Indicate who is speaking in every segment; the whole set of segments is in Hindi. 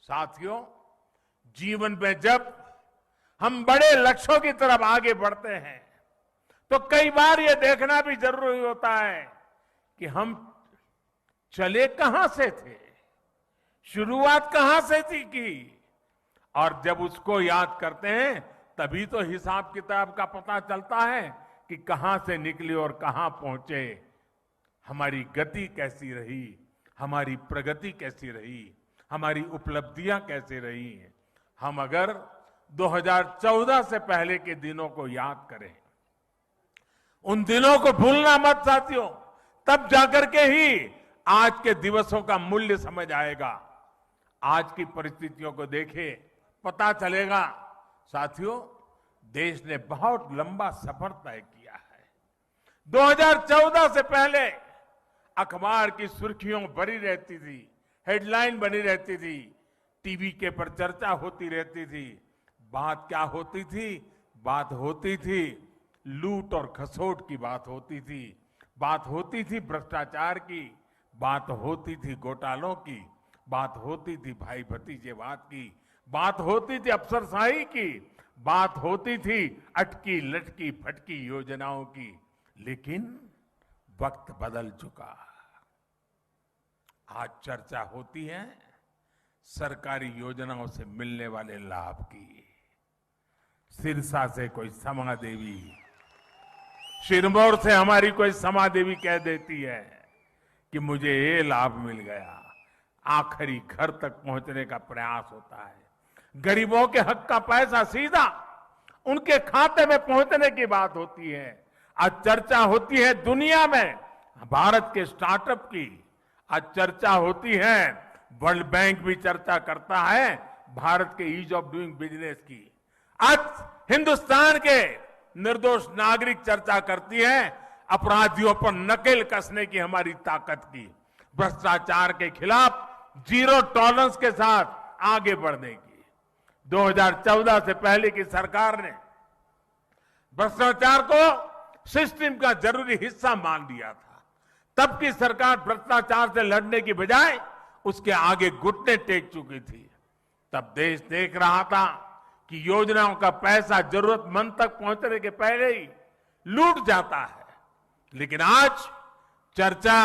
Speaker 1: साथियों, जीवन में जब हम बड़े लक्ष्यों की तरफ आगे बढ़ते हैं तो कई बार यह देखना भी जरूरी होता है कि हम चले कहां से थे, शुरुआत कहां से थी की, और जब उसको याद करते हैं तभी तो हिसाब किताब का पता चलता है कि कहां से निकले और कहां पहुंचे, हमारी गति कैसी रही, हमारी प्रगति कैसी रही, हमारी उपलब्धियां कैसी रही। हम अगर 2014 से पहले के दिनों को याद करें, उन दिनों को भूलना मत साथियों, तब जाकर के ही आज के दिवसों का मूल्य समझ आएगा। आज की परिस्थितियों को देखें, पता चलेगा साथियों, देश ने बहुत लंबा सफर तय किया है। 2014 से पहले अखबार की सुर्खियों भरी रहती थी, हेडलाइन बनी रहती थी, टीवी के पर चर्चा होती रहती थी। बात क्या होती थी? बात होती थी लूट और खसोट की बात होती थी, बात होती थी भ्रष्टाचार की, बात होती थी घोटालों की, बात होती थी भाई भतीजेवाद की, बात होती थी अफसरशाही की, बात होती थी अटकी लटकी फटकी योजनाओं की। लेकिन वक्त बदल चुका। आज चर्चा होती है सरकारी योजनाओं से मिलने वाले लाभ की। सिरसा से कोई समा देवी, सिरमौर से हमारी कोई समा देवी कह देती है कि मुझे ये लाभ मिल गया। आखिरी घर तक पहुंचने का प्रयास होता है, गरीबों के हक का पैसा सीधा उनके खाते में पहुंचने की बात होती है। आज चर्चा होती है दुनिया में भारत के स्टार्टअप की, आज चर्चा होती है, वर्ल्ड बैंक भी चर्चा करता है भारत के ईज ऑफ डूइंग बिजनेस की। आज हिंदुस्तान के निर्दोष नागरिक चर्चा करती है अपराधियों पर नकेल कसने की हमारी ताकत की, भ्रष्टाचार के खिलाफ जीरो टॉलरेंस के साथ आगे बढ़ने की। 2014 से पहले की सरकार ने भ्रष्टाचार को सिस्टम का जरूरी हिस्सा मान लिया था। तब की सरकार भ्रष्टाचार से लड़ने की बजाय उसके आगे घुटने टेक चुकी थी। तब देश देख रहा था कि योजनाओं का पैसा जरूरतमंद तक पहुंचने के पहले ही लूट जाता है। लेकिन आज चर्चा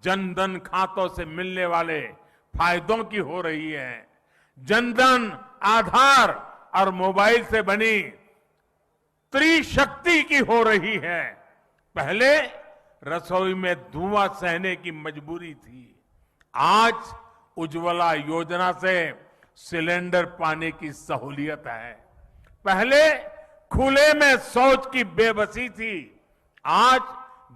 Speaker 1: जनधन खातों से मिलने वाले फायदों की हो रही है। जनधन, आधार और मोबाइल से बनी त्रिशक्ति की हो रही है। पहले रसोई में धुआं सहने की मजबूरी थी, आज उज्ज्वला योजना से सिलेंडर पाने की सहूलियत है। पहले खुले में शौच की बेबसी थी, आज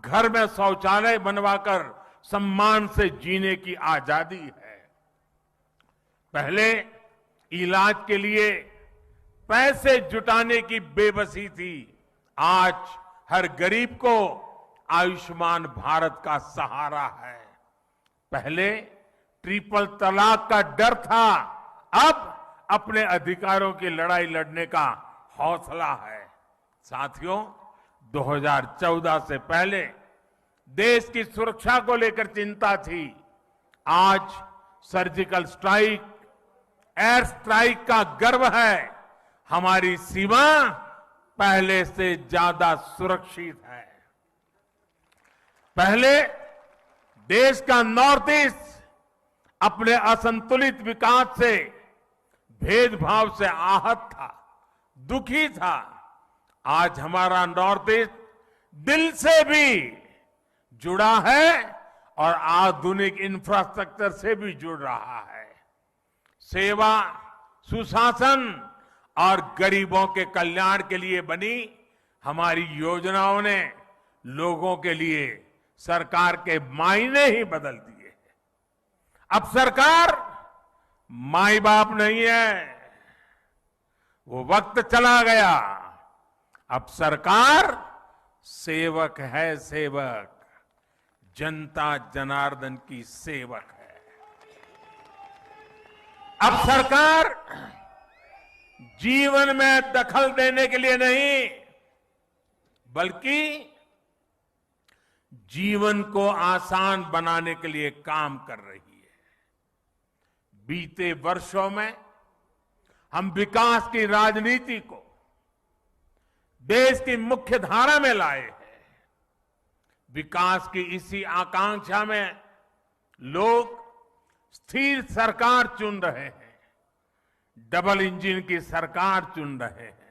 Speaker 1: घर में शौचालय बनवाकर सम्मान से जीने की आजादी है। पहले इलाज के लिए पैसे जुटाने की बेबसी थी, आज हर गरीब को आयुष्मान भारत का सहारा है। पहले ट्रिपल तलाक का डर था, अब अपने अधिकारों की लड़ाई लड़ने का हौसला है। साथियों, 2014 से पहले देश की सुरक्षा को लेकर चिंता थी, आज सर्जिकल स्ट्राइक, एयर स्ट्राइक का गर्व है। हमारी सीमा पहले से ज्यादा सुरक्षित है। पहले देश का नॉर्थ ईस्ट अपने असंतुलित विकास से, भेदभाव से आहत था, दुखी था। आज हमारा नॉर्थ ईस्ट दिल से भी जुड़ा है और आधुनिक इंफ्रास्ट्रक्चर से भी जुड़ रहा है। सेवा, सुशासन और गरीबों के कल्याण के लिए बनी हमारी योजनाओं ने लोगों के लिए सरकार के मायने ही बदल दिए। अब सरकार माई बाप नहीं है, वो वक्त चला गया। अब सरकार सेवक है, सेवक, जनता जनार्दन की सेवक है। अब सरकार जीवन में दखल देने के लिए नहीं, बल्कि जीवन को आसान बनाने के लिए काम कर रही है। बीते वर्षों में हम विकास की राजनीति को देश की मुख्य धारा में लाए हैं। विकास की इसी आकांक्षा में लोग स्थिर सरकार चुन रहे हैं, डबल इंजन की सरकार चुन रहे हैं।